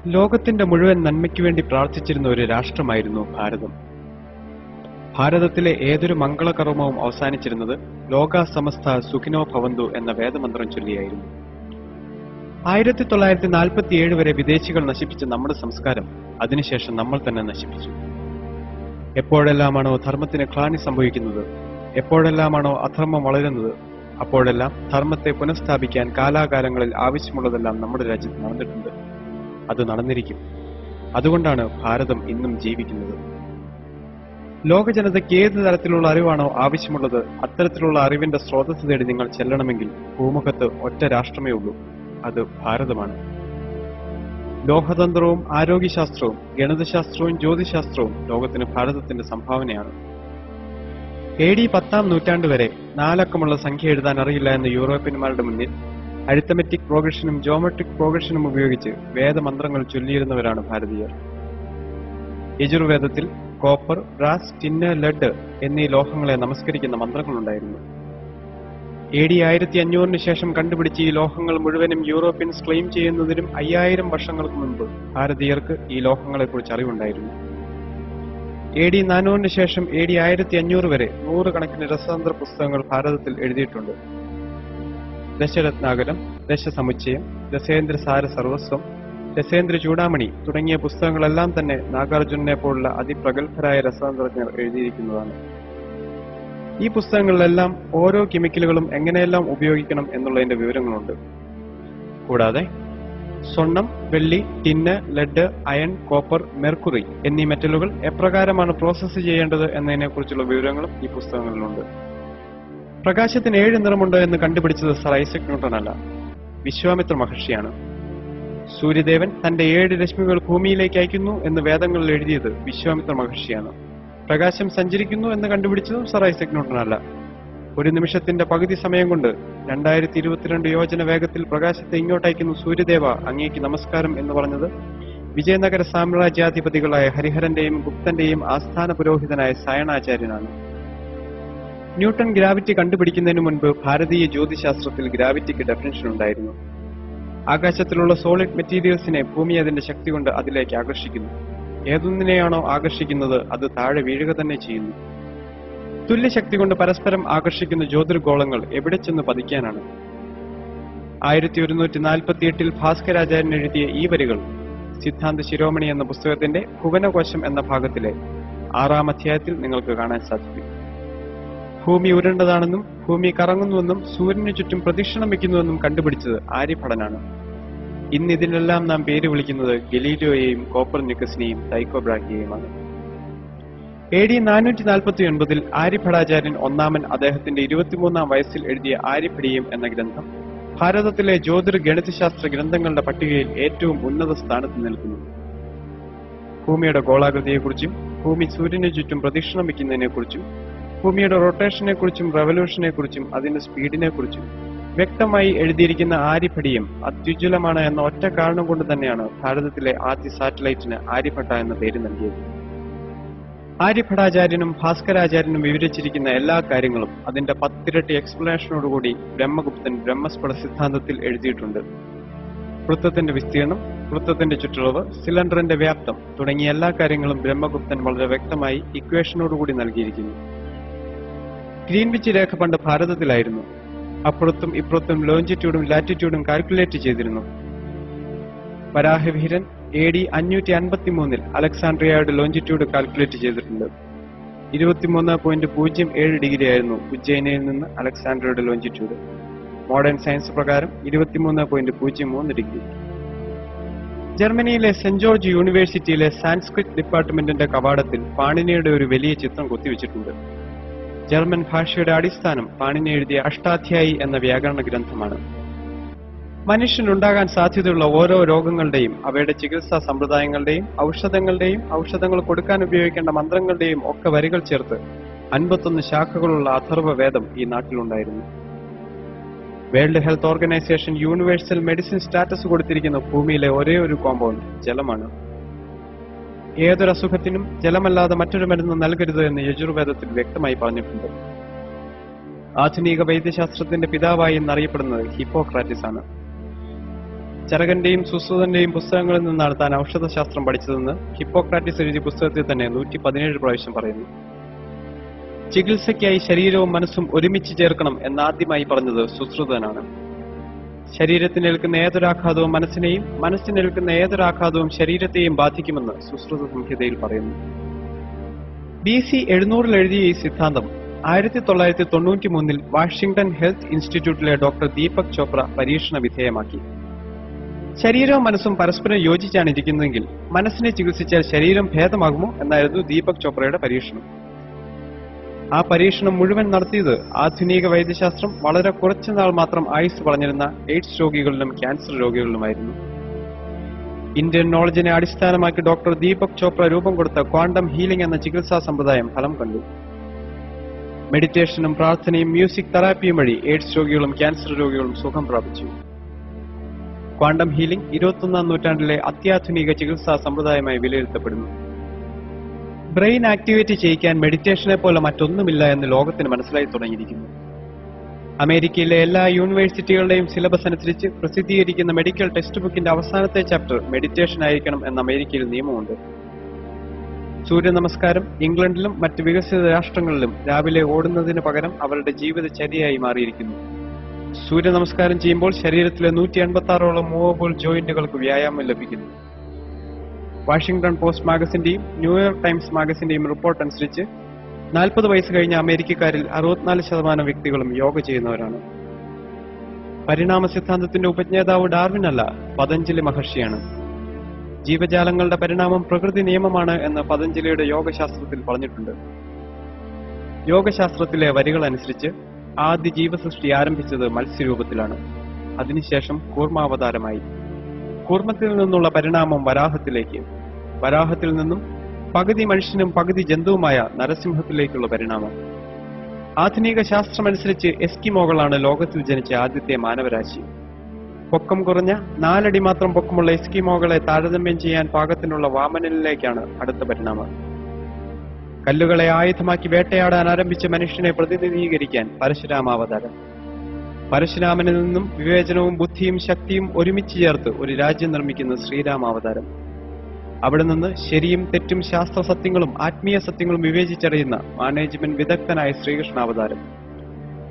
ലോകത്തിന്റെ മുഴുവൻ നന്മയ്ക്കു വേണ്ടി പ്രാർത്ഥിച്ചിരുന്ന ഒരു രാഷ്ട്രമായിരുന്നു ഭാരതം. ഭാരതത്തിലെ ഏതൊരു മംഗളകർമ്മവും അവസാനിച്ചിരുന്നത് ലോകാ സമസ്ത സുഖിനോ ഭവന്തു എന്ന വേദമന്ത്രം ചൊല്ലിയായിരുന്നു. 1947 വരെ വിദേശികൾ നശിപ്പിച്ച നമ്മുടെ സംസ്കാരം അതിനുശേഷം നമ്മൾ തന്നെ നശിപ്പിച്ചു. എപ്പോഴെല്ലാമാണോ ധർമ്മത്തിന് ഗ്ലാനി സംഭവിക്കുന്നത്, എപ്പോഴെല്ലാമാണോ അധർമ്മം വളരുന്നത്, അപ്പോഴെല്ലാം ധർമ്മത്തെ പുനഃസ്ഥാപിക്കാൻ കാലാകാലങ്ങളിൽ ആവശ്യമുള്ളതെല്ലാം നമ്മുടെ രാജ്യത്ത് നടന്നിട്ടുണ്ട്. അത് നടന്നിരിക്കും. അതുകൊണ്ടാണ് ഭാരതം ഇന്നും ജീവിക്കുന്നത്. ലോക ജനതയ്ക്ക് ഏത് തരത്തിലുള്ള അറിവാണോ ആവശ്യമുള്ളത്, അത്തരത്തിലുള്ള അറിവിന്റെ സ്രോതസ് തേടി നിങ്ങൾ ചെല്ലണമെങ്കിൽ ഭൂമുഖത്ത് ഒറ്റ രാഷ്ട്രമേ ഉള്ളൂ. അത് ഭാരതമാണ്. ലോഹതന്ത്രവും ആരോഗ്യശാസ്ത്രവും ഗണിതശാസ്ത്രവും ജ്യോതിശാസ്ത്രവും ലോകത്തിന് ഭാരതത്തിന്റെ സംഭാവനയാണ്. AD 10-ാം നൂറ്റാണ്ട് വരെ 4 അക്കമുള്ള സംഖ്യ എഴുതാൻ അറിയില്ല എന്ന യൂറോപ്യന്മാരുടെ മുന്നിൽ അരിത്തമെറ്റിക് പ്രോഗ്രഷനും ജോമെട്രിക് പ്രോഗ്രഷനും ഉപയോഗിച്ച് വേദമന്ത്രങ്ങൾ ചൊല്ലിയിരുന്നവരാണ് ഭാരതീയർ. യജുർവേദത്തിൽ കോപ്പർ, ബ്രാസ്, ടിന്ന്, ലെഡ് എന്നീ ലോഹങ്ങളെ നമസ്കരിക്കുന്ന മന്ത്രങ്ങളുണ്ടായിരുന്നു. AD 1500 ശേഷം കണ്ടുപിടിച്ച ഈ ലോഹങ്ങൾ മുഴുവനും യൂറോപ്യൻസ് ക്ലെയിം ചെയ്യുന്നതിനും 5000 വർഷങ്ങൾക്ക് മുൻപ് ഭാരതീയർക്ക് ഈ ലോഹങ്ങളെക്കുറിച്ച് അറിവുണ്ടായിരുന്നു. AD 400 ശേഷം AD 1500 വരെ 100 കണക്കിന് രസതന്ത്ര പുസ്തകങ്ങൾ ഭാരതത്തിൽ എഴുതിയിട്ടുണ്ട്. ദശരത്നാകരം, ദശസമുച്ചയം, ദശേന്ദ്രസാര സർവസ്വം, രസേന്ദ്ര ചൂടാമണി തുടങ്ങിയ പുസ്തകങ്ങളെല്ലാം തന്നെ നാഗാർജുനനെ പോലുള്ള അതിപ്രഗത്ഭരായ രസതന്ത്രജ്ഞർ എഴുതിയിരിക്കുന്നതാണ്. ഈ പുസ്തകങ്ങളിലെല്ലാം ഓരോ കെമിക്കലുകളും എങ്ങനെയെല്ലാം ഉപയോഗിക്കണം എന്നുള്ളതിന്റെ വിവരങ്ങളുണ്ട്. കൂടാതെ സ്വർണം, വെള്ളി, tin, lead, iron, copper, mercury എന്നീ മെറ്റലുകൾ എപ്രകാരമാണ് പ്രോസസ്സ് ചെയ്യേണ്ടത് എന്നതിനെക്കുറിച്ചുള്ള വിവരങ്ങളും ഈ പുസ്തകങ്ങളിലുണ്ട്. പ്രകാശത്തിന് 7 നിറമുണ്ട് എന്ന് കണ്ടുപിടിച്ചത് സർ ഐസക് ന്യൂട്ടൺ അല്ല, വിശ്വാമിത്ര മഹർഷിയാണ്. സൂര്യദേവൻ തന്റെ 7 രശ്മികൾ ഭൂമിയിലേക്ക് അയക്കുന്നു എന്ന് വേദങ്ങളിൽ എഴുതിയത് വിശ്വാമിത്ര മഹർഷിയാണ്. പ്രകാശം സഞ്ചരിക്കുന്നു എന്ന് കണ്ടുപിടിച്ചതും സർ ഐസക് ന്യൂട്ടൺ അല്ല. ഒരു നിമിഷത്തിന്റെ പകുതി സമയം കൊണ്ട് 2022 യോജന വേഗത്തിൽ പ്രകാശത്തെ ഇങ്ങോട്ടയക്കുന്നു സൂര്യദേവ, അങ്ങേക്ക് നമസ്കാരം എന്ന് പറഞ്ഞത് വിജയനഗര സാമ്രാജ്യാധിപതികളായ ഹരിഹരന്റെയും ഗുപ്തന്റെയും ആസ്ഥാന പുരോഹിതനായ സായണാചാര്യനാണ്. ന്യൂട്ടൺ ഗ്രാവിറ്റി കണ്ടുപിടിക്കുന്നതിന് മുൻപ് ഭാരതീയ ജ്യോതിശാസ്ത്രത്തിൽ ഗ്രാവിറ്റിക്ക് ഡെഫിനിഷൻ ഉണ്ടായിരുന്നു. ആകാശത്തിലുള്ള സോളിഡ് മെറ്റീരിയൽസിനെ ഭൂമി അതിന്റെ ശക്തി കൊണ്ട് അതിലേക്ക് ആകർഷിക്കുന്നു. ഏതൊന്നിനെയാണോ ആകർഷിക്കുന്നത് അത് താഴെ വീഴുക തന്നെ ചെയ്യുന്നു. തുല്യശക്തി കൊണ്ട് പരസ്പരം ആകർഷിക്കുന്ന ജ്യോതിർഗോളങ്ങൾ എവിടെ ചെന്ന് പതിക്കാനാണ്? 1148 ഭാസ്കരാചാര്യൻ എഴുതിയ ഈ വരികൾ സിദ്ധാന്ത ശിരോമണി എന്ന പുസ്തകത്തിന്റെ ഭുവനകോശം എന്ന ഭാഗത്തിലെ 6-ാം അധ്യായത്തിൽ നിങ്ങൾക്ക് കാണാൻ സാധിക്കും. ഭൂമി ഉരുണ്ടതാണെന്നും ഭൂമി കറങ്ങുന്നുവെന്നും സൂര്യനു ചുറ്റും പ്രദക്ഷിണം വയ്ക്കുന്നുവെന്നും കണ്ടുപിടിച്ചത് ആര്യഭടനാണ്. ഇന്ന് ഇതിനെല്ലാം നാം പേര് വിളിക്കുന്നത് ഗലീലിയോയെയും കോപ്പർനിക്കസിനെയും ടൈക്കോ ബ്രാഹിയെയുമാണ്. AD 449 ആര്യഭടാചാര്യൻ ഒന്നാമൻ അദ്ദേഹത്തിന്റെ 23-ാം വയസ്സിൽ എഴുതിയ ആര്യഭടീയം എന്ന ഗ്രന്ഥം ഭാരതത്തിലെ ജ്യോതിർ ഗണിതശാസ്ത്ര ഗ്രന്ഥങ്ങളുടെ പട്ടികയിൽ ഏറ്റവും ഉന്നത സ്ഥാനത്ത് നിൽക്കുന്നു. ഭൂമിയുടെ ഗോളാകൃതിയെക്കുറിച്ചും ഭൂമി സൂര്യനു ചുറ്റും പ്രദക്ഷിണം വയ്ക്കുന്നതിനെക്കുറിച്ചും ഭൂമിയുടെ റൊട്ടേഷനെ കുറിച്ചും റവല്യൂഷനെ കുറിച്ചും അതിന്റെ സ്പീഡിനെ കുറിച്ചും വ്യക്തമായി എഴുതിയിരിക്കുന്ന ആര്യഭടീയം അത്യുജ്വലമാണ് എന്ന ഒറ്റ കാരണം കൊണ്ട് തന്നെയാണ് ഭാരതത്തിലെ ആദ്യ സാറ്റലൈറ്റിന് ആര്യഭട്ട എന്ന പേര് നൽകിയത്. ആര്യഭടാചാര്യനും ഭാസ്കരാചാര്യനും വിവരിച്ചിരിക്കുന്ന എല്ലാ കാര്യങ്ങളും അതിന്റെ 10 ഇരട്ടി എക്സ്പ്ലനേഷനോടുകൂടി ബ്രഹ്മഗുപ്തൻ ബ്രഹ്മസ്ഫുട സിദ്ധാന്തത്തിൽ എഴുതിയിട്ടുണ്ട്. വൃത്തത്തിന്റെ വിസ്തീർണം, വൃത്തത്തിന്റെ ചുറ്റളവ്, സിലിണ്ടറിന്റെ വ്യാപ്തം തുടങ്ങിയ എല്ലാ കാര്യങ്ങളും ബ്രഹ്മഗുപ്തൻ വളരെ വ്യക്തമായി ഇക്വേഷനോടുകൂടി നൽകിയിരിക്കുന്നു. ഗ്രീൻവിച്ച് രേഖ പണ്ട് ഭാരതത്തിലായിരുന്നു. അപ്പുറത്തും ഇപ്പുറത്തും ലോഞ്ചിറ്റ്യൂഡും ലാറ്റിറ്റ്യൂഡും കാൽക്കുലേറ്റ് ചെയ്തിരുന്നു. വരാഹവീരൻ AD 553 അലക്സാണ്ട്രിയയുടെ ലോഞ്ചിറ്റ്യൂഡ് കാൽക്കുലേറ്റ് ചെയ്തിട്ടുണ്ട്. 23.07 ഡിഗ്രി ആയിരുന്നു ഉജ്ജയിനിൽ നിന്ന് അലക്സാണ്ട്രിയയുടെ ലോഞ്ചിറ്റ്യൂഡ്. മോഡേൺ സയൻസ് പ്രകാരം 23.03 ഡിഗ്രി. ജർമ്മനിയിലെ സെന്റ് ജോർജ് യൂണിവേഴ്സിറ്റിയിലെ സാൻസ്ക്രിറ്റ് ഡിപ്പാർട്ട്മെന്റിന്റെ കവാടത്തിൽ പാണിനിയുടെ ഒരു വലിയ ചിത്രം കൊത്തിവെച്ചിട്ടുണ്ട്. ജർമ്മൻ ഭാഷയുടെ അടിസ്ഥാനം പാണിനി എഴുതിയ അഷ്ടാധ്യായി എന്ന വ്യാകരണ ഗ്രന്ഥമാണ്. മനുഷ്യനുണ്ടാകാൻ സാധ്യതയുള്ള ഓരോ രോഗങ്ങളുടെയും അവയുടെ ചികിത്സാ സമ്പ്രദായങ്ങളുടെയും ഔഷധങ്ങളുടെയും ഔഷധങ്ങൾ കൊടുക്കാൻ ഉപയോഗിക്കേണ്ട മന്ത്രങ്ങളുടെയും ഒക്കെ വരികൾ ചേർത്ത് 51 ശാഖകളുള്ള അഥർവ വേദം ഈ നാട്ടിലുണ്ടായിരുന്നു. World Health Organization universal medicine status കൊടുത്തിരിക്കുന്ന ഭൂമിയിലെ ഒരേ ഒരു കോമ്പൗണ്ട് ജലമാണ്. ഏതൊരു അസുഖത്തിനും ജലമല്ലാതെ മറ്റൊരു മരുന്ന് നൽകരുത് എന്ന് യജുർവേദത്തിൽ വ്യക്തമായി പറഞ്ഞിട്ടുണ്ട്. ആധുനിക വൈദ്യശാസ്ത്രത്തിന്റെ പിതാവായി എന്നറിയപ്പെടുന്നത് ഹിപ്പോക്രാറ്റിസ് ആണ്. ചരകന്റെയും സുശ്രുതന്റെയും പുസ്തകങ്ങളിൽ നിന്നാണ് താൻ ഔഷധശാസ്ത്രം പഠിച്ചതെന്ന് ഹിപ്പോക്രാറ്റിസ് എഴുതിയ പുസ്തകത്തിൽ തന്നെ 117 പ്രാവശ്യം പറയുന്നു. ചികിത്സയ്ക്കായി ശരീരവും മനസ്സും ഒരുമിച്ച് ചേർക്കണം എന്നാദ്യമായി പറഞ്ഞത് സുശ്രുതനാണ്. ശരീരത്തിനേൽക്കുന്ന ഏതൊരാഘാതവും മനസ്സിനെയും, മനസ്സിനേൽക്കുന്ന ഏതൊരാഘാതവും ശരീരത്തെയും ബാധിക്കുമെന്ന് സുശ്രുത സംഹിതയിൽ പറയുന്നു. BC 700 എഴുതിയ ഈ സിദ്ധാന്തം 1993 വാഷിംഗ്ടൺ ഹെൽത്ത് ഇൻസ്റ്റിറ്റ്യൂട്ടിലെ ഡോക്ടർ ദീപക് ചോപ്ര പരീക്ഷണ വിധേയമാക്കി. ശരീരവും മനസ്സും പരസ്പരം യോജിച്ചാണ് ഇരിക്കുന്നതെങ്കിൽ മനസ്സിനെ ചികിത്സിച്ചാൽ ശരീരം ഭേദമാകുമോ എന്നായിരുന്നു ദീപക് ചോപ്രയുടെ പരീക്ഷണം. ആ പരീക്ഷണം മുഴുവൻ നടത്തിയത് ആധുനിക വൈദ്യശാസ്ത്രം വളരെ കുറച്ചുനാൾ മാത്രം ആയുസ് പറഞ്ഞിരുന്ന എയ്ഡ്സ് രോഗികളിലും ക്യാൻസർ രോഗികളിലുമായിരുന്നു. ഇന്ത്യൻ നോളജിനെ അടിസ്ഥാനമാക്കി ഡോക്ടർ ദീപക് ചോപ്ര രൂപം കൊടുത്ത ക്വാണ്ടം ഹീലിംഗ് എന്ന ചികിത്സാ സമ്പ്രദായം ഫലം കണ്ടു. മെഡിറ്റേഷനും പ്രാർത്ഥനയും മ്യൂസിക് തെറാപ്പിയും വഴി എയ്ഡ്സ് രോഗികളും ക്യാൻസർ രോഗികളും സുഖം പ്രാപിച്ചു. ക്വാണ്ടം ഹീലിംഗ് 21ാം നൂറ്റാണ്ടിലെ അത്യാധുനിക ചികിത്സാ സമ്പ്രദായമായി വിലയിരുത്തപ്പെടുന്നു. ബ്രെയിൻ ആക്ടിവേറ്റ് ചെയ്യിക്കാൻ മെഡിറ്റേഷനെ പോലെ മറ്റൊന്നുമില്ല എന്ന് ലോകത്തിന് മനസ്സിലായി തുടങ്ങിയിരിക്കുന്നു. അമേരിക്കയിലെ എല്ലാ യൂണിവേഴ്സിറ്റികളുടെയും സിലബസ് അനുസരിച്ച് പ്രസിദ്ധീകരിക്കുന്ന മെഡിക്കൽ ടെക്സ്റ്റ് ബുക്കിന്റെ അവസാനത്തെ ചാപ്റ്റർ മെഡിറ്റേഷൻ ആയിരിക്കണം എന്ന അമേരിക്കയിൽ നിയമമുണ്ട്. സൂര്യ നമസ്കാരം ഇംഗ്ലണ്ടിലും മറ്റ് വികസിത രാഷ്ട്രങ്ങളിലും രാവിലെ ഓടുന്നതിന് പകരം അവരുടെ ജീവിതചര്യയായി മാറിയിരിക്കുന്നു. സൂര്യ നമസ്കാരം ചെയ്യുമ്പോൾ ശരീരത്തിലെ 186ഓളം മൂവബിൾ ജോയിന്റുകൾക്ക് വ്യായാമം ലഭിക്കുന്നു. വാഷിംഗ്ടൺ പോസ്റ്റ് മാഗസിന്റെയും ന്യൂയോർക്ക് ടൈംസ് മാഗസിന്റെയും റിപ്പോർട്ട് അനുസരിച്ച് 40 വയസ്സ് കഴിഞ്ഞ അമേരിക്കക്കാരിൽ 64% വ്യക്തികളും യോഗ ചെയ്യുന്നവരാണ്. പരിണാമ സിദ്ധാന്തത്തിന്റെ ഉപജ്ഞാതാവ് ഡാർവിൻ അല്ല, പതഞ്ജലി മഹർഷിയാണ്. ജീവജാലങ്ങളുടെ പരിണാമം പ്രകൃതി നിയമമാണ് എന്ന് പതഞ്ജലിയുടെ യോഗശാസ്ത്രത്തിൽ പറഞ്ഞിട്ടുണ്ട്. യോഗശാസ്ത്രത്തിലെ വരികൾ അനുസരിച്ച് ആദ്യ ജീവസൃഷ്ടി ആരംഭിച്ചത് മത്സ്യരൂപത്തിലാണ്. അതിനുശേഷം കൂർമാവതാരമായി. കൂർമ്മത്തിൽ നിന്നുള്ള പരിണാമം വരാഹത്തിലേക്ക്, വരാഹത്തിൽ നിന്നും പകുതി മനുഷ്യനും പകുതി ജന്തുവുമായ നരസിംഹത്തിലേക്കുള്ള പരിണാമം. ആധുനിക ശാസ്ത്രമനുസരിച്ച് എസ്കിമോകളാണ് ലോകത്തിൽ ജനിച്ച ആദ്യത്തെ മാനവരാശി. പൊക്കം കുറഞ്ഞ 4 അടി മാത്രം പൊക്കമുള്ള എസ്കിമോകളെ താരതമ്യം ചെയ്യാൻ പാകത്തിനുള്ള വാമനനിലേക്കാണ് അടുത്ത പരിണാമം. കല്ലുകളെ ആയുധമാക്കി വേട്ടയാടാൻ ആരംഭിച്ച മനുഷ്യനെ പ്രതിനിധീകരിക്കാൻ പരശുരാമാവതാരം. പരശുരാമനിൽ നിന്നും വിവേചനവും ബുദ്ധിയും ശക്തിയും ഒരുമിച്ച് ചേർത്ത് ഒരു രാജ്യം നിർമ്മിക്കുന്ന ശ്രീരാമാവതാരം. അവിടെ നിന്ന് ശരിയും തെറ്റും ശാസ്ത്ര സത്യങ്ങളും ആത്മീയ സത്യങ്ങളും വിവേചിച്ചറിയുന്ന മാനേജ്മെന്റ് വിദഗ്ധനായ ശ്രീകൃഷ്ണാവതാരം.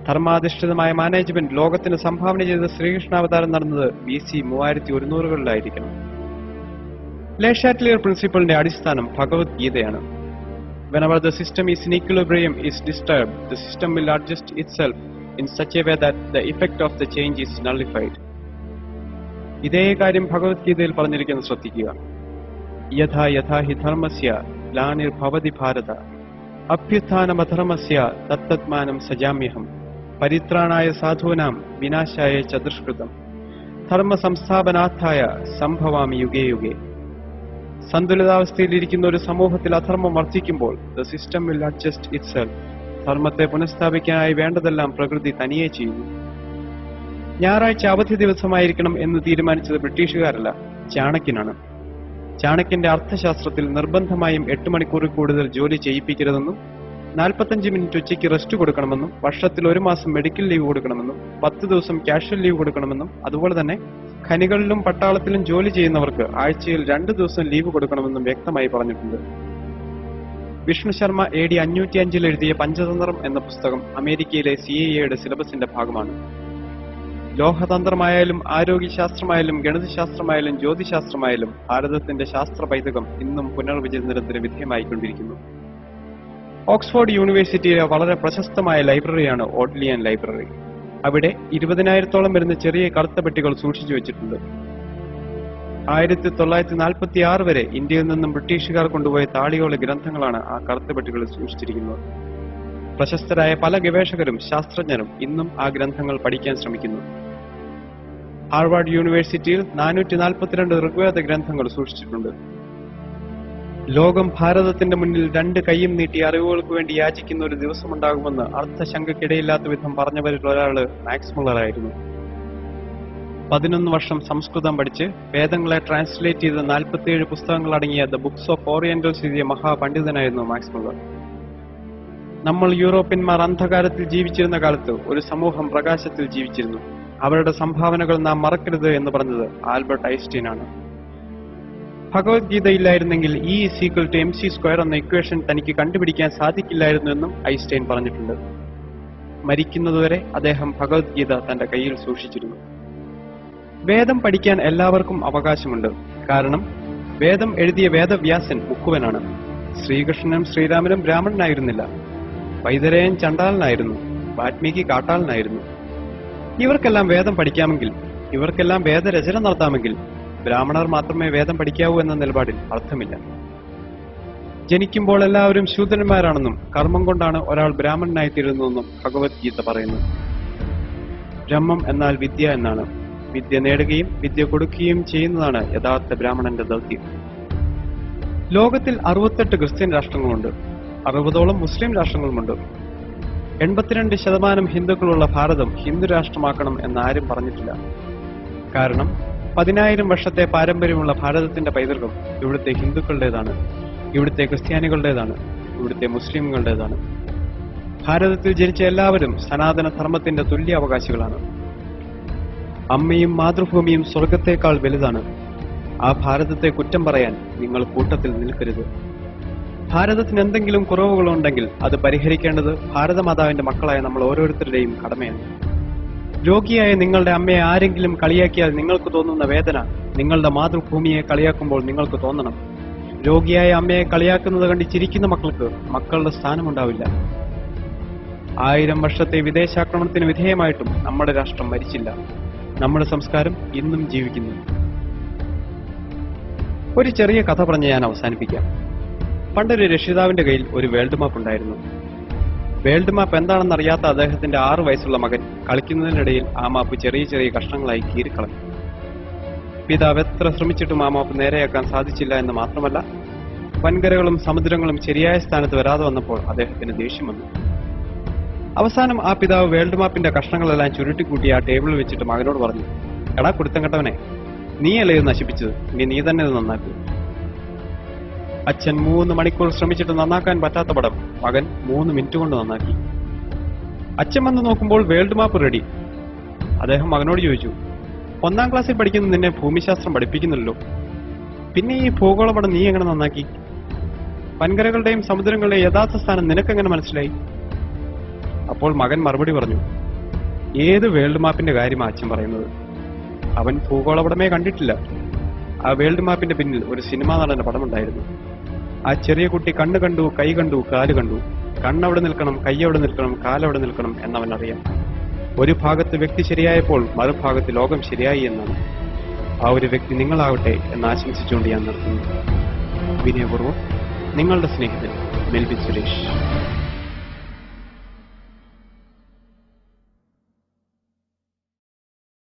ധർമാധിഷ്ഠിതമായ മാനേജ്മെന്റ് ലോകത്തിന് സംഭാവന ചെയ്ത ശ്രീകൃഷ്ണാവതാരം നടന്നത് BC 3100കളിലായിരിക്കണം. ലെ ഷാറ്റ്ലിയർ പ്രിൻസിപ്പിളിന്റെ അടിസ്ഥാനം ഭഗവത്ഗീതയാണ്. Whenever the system is in equilibrium is disturbed, the system will adjust itself in such a way that the effect of the change is nullified. ഇതേ കാര്യം ഭഗവത്ഗീതയിൽ പറഞ്ഞിരിക്കുന്നത് ശ്രദ്ധിക്കുക. യഥാ യഥാ ഹി ധർമ്മസ്യ ഗ്ലാനിർഭവതി ഭാരത അഭ്യുത്ഥാനമധർമ്മസ്യ തത്തത്മാനം സജാമ്യഹം പരിത്രാണായ സാധൂനാം വിനാശായ ച ദുഷ്കൃതം ധർമ്മ സംസ്ഥാപനാർത്ഥായ സംഭവാമി യുഗേ യുഗേ. സന്തുലിതാവസ്ഥയിലിരിക്കുന്ന ഒരു സമൂഹത്തിൽ അധർമ്മം വർദ്ധിക്കുമ്പോൾ the system will adjust itself. ധർമ്മത്തെ പുനഃസ്ഥാപിക്കാനായി വേണ്ടതെല്ലാം പ്രകൃതി തനിയെ ചെയ്യുന്നു. ഞായറാഴ്ച അവധി ദിവസമായിരിക്കണം എന്ന് തീരുമാനിച്ചത് ബ്രിട്ടീഷുകാരല്ല, ചാണക്യനാണ്. ചാണക്യന്റെ അർത്ഥശാസ്ത്രത്തിൽ നിർബന്ധമായും 8 മണിക്കൂറിൽ കൂടുതൽ ജോലി ചെയ്യിപ്പിക്കരുതെന്നും 45 മിനിറ്റ് ഉച്ചയ്ക്ക് റെസ്റ്റ് കൊടുക്കണമെന്നും വർഷത്തിൽ 1 മാസം മെഡിക്കൽ ലീവ് കൊടുക്കണമെന്നും 10 ദിവസം കാഷ്വൽ ലീവ് കൊടുക്കണമെന്നും അതുപോലെ തന്നെ ഖനികളിലും പട്ടാളത്തിലും ജോലി ചെയ്യുന്നവർക്ക് ആഴ്ചയിൽ 2 ദിവസം ലീവ് കൊടുക്കണമെന്നും വ്യക്തമായി പറഞ്ഞിട്ടുണ്ട്. വിഷ്ണു ശർമ്മ AD 505 എഴുതിയ പഞ്ചതന്ത്രം എന്ന പുസ്തകം അമേരിക്കയിലെ CIA സിലബസിന്റെ ഭാഗമാണ്. ലോഹതന്ത്രമായാലും ആരോഗ്യശാസ്ത്രമായാലും ഗണിതശാസ്ത്രമായാലും ജ്യോതിശാസ്ത്രമായാലും ഭാരതത്തിന്റെ ശാസ്ത്ര പൈതൃകം ഇന്നും പുനർവിചിന്തനത്തിന് വിധേയമായിക്കൊണ്ടിരിക്കുന്നു. ഓക്സ്ഫോർഡ് യൂണിവേഴ്സിറ്റിയിലെ വളരെ പ്രശസ്തമായ ലൈബ്രറിയാണ് ഓഡ്ലിയൻ ലൈബ്രറി. അവിടെ 20,000-ഓളം വരുന്ന ചെറിയ കറുത്ത പെട്ടികൾ സൂക്ഷിച്ചു വെച്ചിട്ടുണ്ട്. 1946 വരെ ഇന്ത്യയിൽ നിന്നും ബ്രിട്ടീഷുകാർ കൊണ്ടുപോയ താളിയോല ഗ്രന്ഥങ്ങളാണ് ആ കറുത്ത പെട്ടികളിൽ സൂക്ഷിച്ചിരിക്കുന്നത്. പ്രശസ്തരായ പല ഗവേഷകരും ശാസ്ത്രജ്ഞരും ഇന്നും ആ ഗ്രന്ഥങ്ങൾ പഠിക്കാൻ ശ്രമിക്കുന്നു. ഹാർവാർഡ് യൂണിവേഴ്സിറ്റിയിൽ 442 ഋഗ്വേദ ഗ്രന്ഥങ്ങൾ സൂക്ഷിച്ചിട്ടുണ്ട്. ലോകം ഭാരതത്തിന്റെ മുന്നിൽ 2 കൈയും നീട്ടി അറിവുകൾക്ക് വേണ്ടി യാചിക്കുന്ന ഒരു ദിവസമുണ്ടാകുമെന്ന് അർത്ഥശങ്കയ്ക്കിടയില്ലാത്ത വിധം പറഞ്ഞവരിൽ ഒരാള് മാക്സ് മുള്ളറായിരുന്നു. 11 വർഷം സംസ്കൃതം പഠിച്ച് വേദങ്ങളെ ട്രാൻസ്ലേറ്റ് ചെയ്ത് 47 പുസ്തകങ്ങൾ അടങ്ങിയ ദ ബുക്സ് ഓഫ് ഓറിയന്റൽസ് എഴുതിയ മഹാപണ്ഡിതനായിരുന്നു മാക്സ് മുള്ളർ. നമ്മൾ യൂറോപ്യന്മാർ അന്ധകാരത്തിൽ ജീവിച്ചിരുന്ന കാലത്ത് ഒരു സമൂഹം പ്രകാശത്തിൽ ജീവിച്ചിരുന്നു. അവരുടെ സംഭാവനകൾ നാം മറക്കരുത് എന്ന് പറഞ്ഞത് ആൽബർട്ട് ഐൻസ്റ്റീൻ ആണ്. ഭഗവത്ഗീതയില്ലായിരുന്നെങ്കിൽ E=mc² എന്ന ഇക്വേഷൻ തനിക്ക് കണ്ടുപിടിക്കാൻ സാധിക്കില്ലായിരുന്നു എന്നും ഐൻസ്റ്റൈൻ പറഞ്ഞിട്ടുണ്ട്. മരിക്കുന്നതുവരെ അദ്ദേഹം ഭഗവത്ഗീത തന്റെ കയ്യിൽ സൂക്ഷിച്ചിരുന്നു. വേദം പഠിക്കാൻ എല്ലാവർക്കും അവകാശമുണ്ട്. കാരണം വേദം എഴുതിയ വേദവ്യാസൻ മുക്കുവനാണ്. ശ്രീകൃഷ്ണനും ശ്രീരാമനും ബ്രാഹ്മണനായിരുന്നില്ല. വൈതരയൻ ചണ്ടാളനായിരുന്നു. വാൽമീകി കാട്ടാളനായിരുന്നു. ഇവർക്കെല്ലാം വേദം പഠിക്കാമെങ്കിൽ, ഇവർക്കെല്ലാം വേദരചന നടത്താമെങ്കിൽ ബ്രാഹ്മണർ മാത്രമേ വേദം പഠിക്കാവൂ എന്ന നിലപാടിൽ അർത്ഥമില്ല. ജനിക്കുമ്പോൾ എല്ലാവരും ശൂദ്രന്മാരാണെന്നും കർമ്മം കൊണ്ടാണ് ഒരാൾ ബ്രാഹ്മണനായി തീരുന്നതെന്നും ഭഗവത്ഗീത പറയുന്നു. ബ്രഹ്മം എന്നാൽ വിദ്യ എന്നാണ്. വിദ്യ നേടുകയും വിദ്യ കൊടുക്കുകയും ചെയ്യുന്നതാണ് യഥാർത്ഥ ബ്രാഹ്മണന്റെ ദൗത്യം. ലോകത്തിൽ 68 ക്രിസ്ത്യൻ രാഷ്ട്രങ്ങളുണ്ട്. 60ഓളം മുസ്ലിം രാഷ്ട്രങ്ങളുമുണ്ട്. 82% ഹിന്ദുക്കളുള്ള ഭാരതം ഹിന്ദു രാഷ്ട്രമാക്കണം എന്നാരും പറഞ്ഞിട്ടില്ല. കാരണം 10,000 വർഷത്തെ പാരമ്പര്യമുള്ള ഭാരതത്തിന്റെ പൈതൃകം ഇവിടുത്തെ ഹിന്ദുക്കളുടേതാണ്, ഇവിടുത്തെ ക്രിസ്ത്യാനികളുടേതാണ്, ഇവിടുത്തെ മുസ്ലിമുകളുടേതാണ്. ഭാരതത്തിൽ ജനിച്ച എല്ലാവരും സനാതന ധർമ്മത്തിന്റെ തുല്യ അവകാശികളാണ്. അമ്മയും മാതൃഭൂമിയും സ്വർഗത്തേക്കാൾ വലുതാണ്. ആ ഭാരതത്തെ കുറ്റം പറയാൻ നിങ്ങൾ കൂട്ടത്തിൽ നിൽക്കരുത്. ഭാരതത്തിന് എന്തെങ്കിലും കുറവുകളുണ്ടെങ്കിൽ അത് പരിഹരിക്കേണ്ടത് ഭാരതമാതാവിന്റെ മക്കളായ നമ്മൾ ഓരോരുത്തരുടെയും കടമയാണ്. രോഗിയായ നിങ്ങളുടെ അമ്മയെ ആരെങ്കിലും കളിയാക്കിയാൽ നിങ്ങൾക്ക് തോന്നുന്ന വേദന നിങ്ങളുടെ മാതൃഭൂമിയെ കളിയാക്കുമ്പോൾ നിങ്ങൾക്ക് തോന്നണം. രോഗിയായ അമ്മയെ കളിയാക്കുന്നത് കണ്ട് ചിരിക്കുന്ന മക്കൾക്ക് മക്കളുടെ സ്ഥാനമുണ്ടാവില്ല. 1000 വർഷത്തെ വിദേശാക്രമണത്തിന് വിധേയമായിട്ടും നമ്മുടെ രാഷ്ട്രം മരിച്ചില്ല. നമ്മുടെ സംസ്കാരം ഇന്നും ജീവിക്കുന്നു. ഒരു ചെറിയ കഥ പറഞ്ഞ് ഞാൻ അവസാനിപ്പിക്കാം. പണ്ടൊരു രക്ഷിതാവിന്റെ കയ്യിൽ ഒരു വേൾഡ് മാപ്പ് ഉണ്ടായിരുന്നു. വേൾഡ് മാപ്പ് എന്താണെന്ന് അറിയാത്ത അദ്ദേഹത്തിന്റെ 6 വയസ്സുള്ള മകൻ കളിക്കുന്നതിനിടയിൽ ആ മാപ്പ് ചെറിയ ചെറിയ കഷ്ണങ്ങളായി കീറിക്കളഞ്ഞു. പിതാവ് എത്ര ശ്രമിച്ചിട്ടും ആ മാപ്പ് നേരെയാക്കാൻ സാധിച്ചില്ല എന്ന് മാത്രമല്ല, വൻകരകളും സമുദ്രങ്ങളും ശരിയായ സ്ഥാനത്ത് വരാതെ വന്നപ്പോൾ അദ്ദേഹത്തിന് ദേഷ്യം വന്നു. അവസാനം ആ പിതാവ് വേൾഡ് മാപ്പിന്റെ കഷ്ണങ്ങളെല്ലാം ചുരുട്ടിക്കൂട്ടി ആ ടേബിളിൽ വെച്ചിട്ട് മകനോട് പറഞ്ഞു, എടാ കുരുത്തം കെട്ടവനെ, നീയല്ലേ ഇത് നശിപ്പിച്ചത്, ഇനി നീ തന്നെ ഇത് നന്നാക്കൂ. അച്ഛൻ 3 മണിക്കൂർ ശ്രമിച്ചിട്ട് നന്നാക്കാൻ പറ്റാത്ത പടം മകൻ 3 മിനിറ്റ് കൊണ്ട് നന്നാക്കി. അച്ഛൻ വന്ന് നോക്കുമ്പോൾ വേൾഡ് മാപ്പ് റെഡി. അദ്ദേഹം മകനോട് ചോദിച്ചു, 1ാം ക്ലാസ്സിൽ പഠിക്കുന്ന നിന്നെ ഭൂമിശാസ്ത്രം പഠിപ്പിക്കുന്നില്ലല്ലോ, പിന്നെ ഈ ഭൂഗോളപടം നീ എങ്ങനെ നന്നാക്കി? വൻകരകളുടെയും സമുദ്രങ്ങളുടെയും യഥാർത്ഥ സ്ഥാനം നിനക്കെങ്ങനെ മനസ്സിലായി? അപ്പോൾ മകൻ മറുപടി പറഞ്ഞു, ഏത് വേൾഡ് മാപ്പിന്റെ കാര്യമാണ് അച്ഛൻ പറയുന്നത്? അവൻ ഭൂഗോളപടമേ കണ്ടിട്ടില്ല. ആ വേൾഡ് മാപ്പിന്റെ പിന്നിൽ ഒരു സിനിമാ നടന്റെ പടമുണ്ടായിരുന്നു. ആ ചെറിയ കുട്ടി കണ്ണ് കണ്ടു, കൈ കണ്ടു, കാല് കണ്ടു. കണ്ണവിടെ നിൽക്കണം, കൈയവിടെ നിൽക്കണം, കാലവിടെ നിൽക്കണം എന്നവൻ അറിയാം. ഒരു ഭാഗത്ത് വ്യക്തി ശരിയായപ്പോൾ മറുഭാഗത്ത് ലോകം ശരിയായി എന്നാണ്. ആ ഒരു വ്യക്തി നിങ്ങളാവട്ടെ എന്ന് ആശംസിച്ചുകൊണ്ട് ഞാൻ നിർത്തുന്നു. വിനയപൂർവ്വം നിങ്ങളുടെ സ്നേഹിതൻ മെൽവിൻ സുരേഷ്.